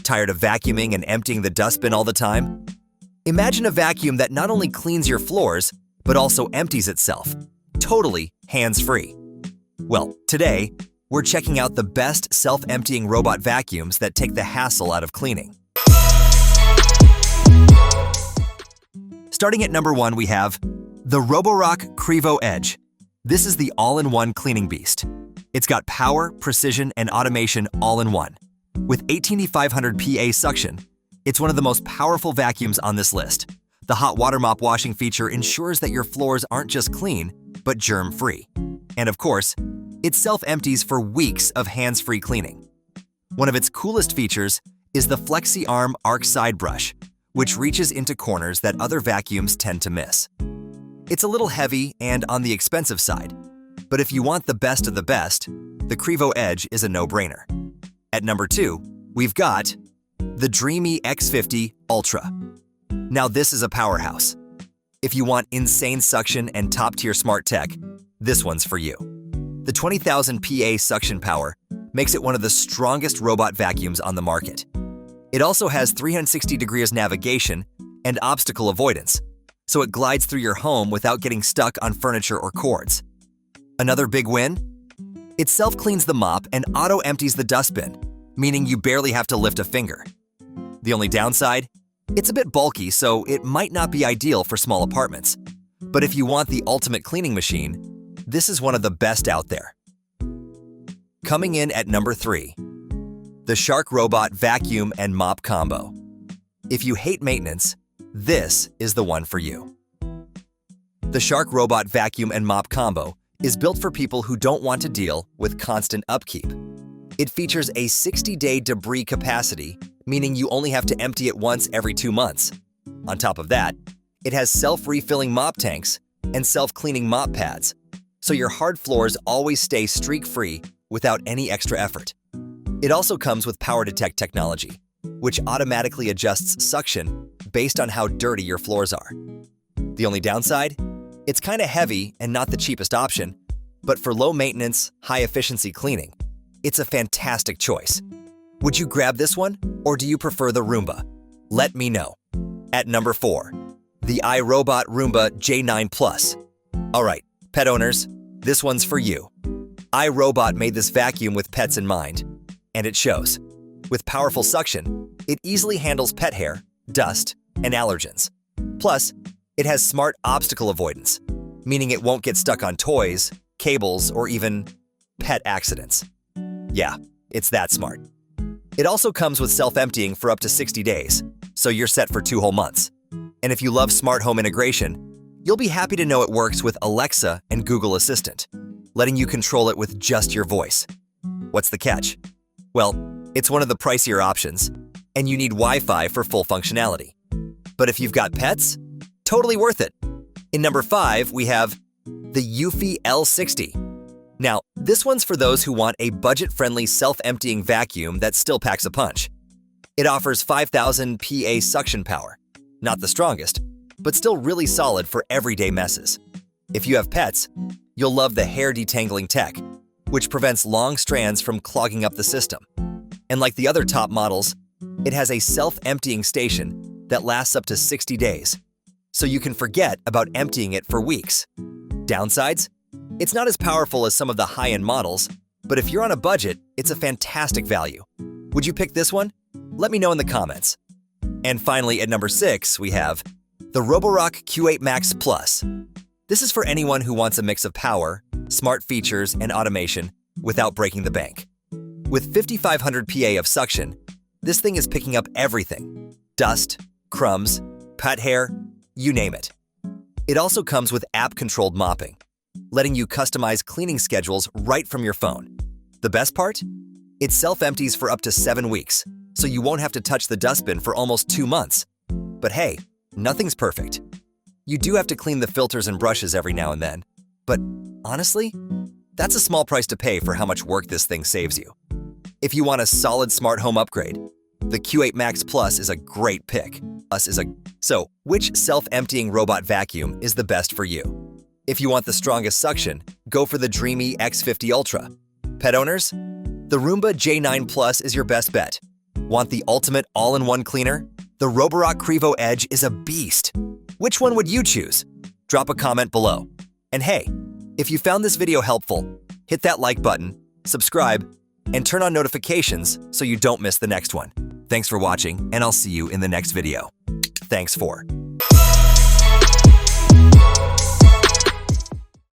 Tired of vacuuming and emptying the dustbin all the time? Imagine a vacuum that not only cleans your floors, but also empties itself, totally hands-free. Well, today, we're checking out the best self-emptying robot vacuums that take the hassle out of cleaning. Starting at number 1, we have the Roborock Qrevo Edge. This is the all-in-one cleaning beast. It's got power, precision, and automation all in one. With 18500 PA suction, it's one of the most powerful vacuums on this list. The hot water mop washing feature ensures that your floors aren't just clean, but germ-free. And of course, it self-empties for weeks of hands-free cleaning. One of its coolest features is the Flexi Arm Arc Side Brush, which reaches into corners that other vacuums tend to miss. It's a little heavy and on the expensive side, but if you want the best of the best, the Qrevo Edge is a no-brainer. At number 2, we've got the Dreame X50 Ultra. Now this is a powerhouse. If you want insane suction and top-tier smart tech, this one's for you. The 20,000 PA suction power makes it one of the strongest robot vacuums on the market. It also has 360 degrees navigation and obstacle avoidance, so it glides through your home without getting stuck on furniture or cords. Another big win? It self-cleans the mop and auto-empties the dustbin, meaning you barely have to lift a finger. The only downside? It's a bit bulky, so it might not be ideal for small apartments. But if you want the ultimate cleaning machine, this is one of the best out there. Coming in at number 3, the Shark Robot Vacuum and Mop Combo. If you hate maintenance, this is the one for you. The Shark Robot Vacuum and Mop Combo is built for people who don't want to deal with constant upkeep. It features a 60-day debris capacity, meaning you only have to empty it once every 2 months. On top of that, it has self-refilling mop tanks and self-cleaning mop pads, so your hard floors always stay streak-free without any extra effort. It also comes with Power Detect technology, which automatically adjusts suction based on how dirty your floors are. The only downside? It's kind of heavy and not the cheapest option, but for low-maintenance, high-efficiency cleaning, it's a fantastic choice. Would you grab this one, or do you prefer the Roomba? Let me know. At number 4, the iRobot Roomba J9 Plus. Alright, pet owners, this one's for you. iRobot made this vacuum with pets in mind, and it shows. With powerful suction, it easily handles pet hair, dust, and allergens. Plus, it has smart obstacle avoidance, meaning it won't get stuck on toys, cables, or even pet accidents. Yeah, it's that smart. It also comes with self-emptying for up to 60 days, so you're set for 2 whole months. And if you love smart home integration, you'll be happy to know it works with Alexa and Google Assistant, letting you control it with just your voice. What's the catch? Well, it's one of the pricier options, and you need Wi-Fi for full functionality. But if you've got pets, totally worth it. In number 5, we have the Eufy L60. Now, this one's for those who want a budget-friendly self-emptying vacuum that still packs a punch. It offers 5,000 PA suction power. Not the strongest, but still really solid for everyday messes. If you have pets, you'll love the hair detangling tech, which prevents long strands from clogging up the system. And like the other top models, it has a self-emptying station that lasts up to 60 days, so you can forget about emptying it for weeks. Downsides? It's not as powerful as some of the high-end models, but if you're on a budget, it's a fantastic value. Would you pick this one? Let me know in the comments. And finally, at number 6, we have the Roborock Q8 Max Plus. This is for anyone who wants a mix of power, smart features, and automation without breaking the bank. With 5,500 PA of suction, this thing is picking up everything: dust, crumbs, pet hair, you name it. It also comes with app-controlled mopping, letting you customize cleaning schedules right from your phone. The best part? It self-empties for up to 7 weeks, so you won't have to touch the dustbin for almost 2 months. But hey, nothing's perfect. You do have to clean the filters and brushes every now and then, but honestly, that's a small price to pay for how much work this thing saves you. If you want a solid smart home upgrade, the Q8 Max Plus is a great pick. So, which self-emptying robot vacuum is the best for you? If you want the strongest suction, go for the Dreame X50 Ultra. Pet owners, the Roomba J9 Plus is your best bet. Want the ultimate all-in-one cleaner? The Roborock Qrevo Edge is a beast. Which one would you choose? Drop a comment below. And hey, if you found this video helpful, hit that like button, subscribe, and turn on notifications so you don't miss the next one. Thanks for watching, and I'll see you in the next video. Thanks for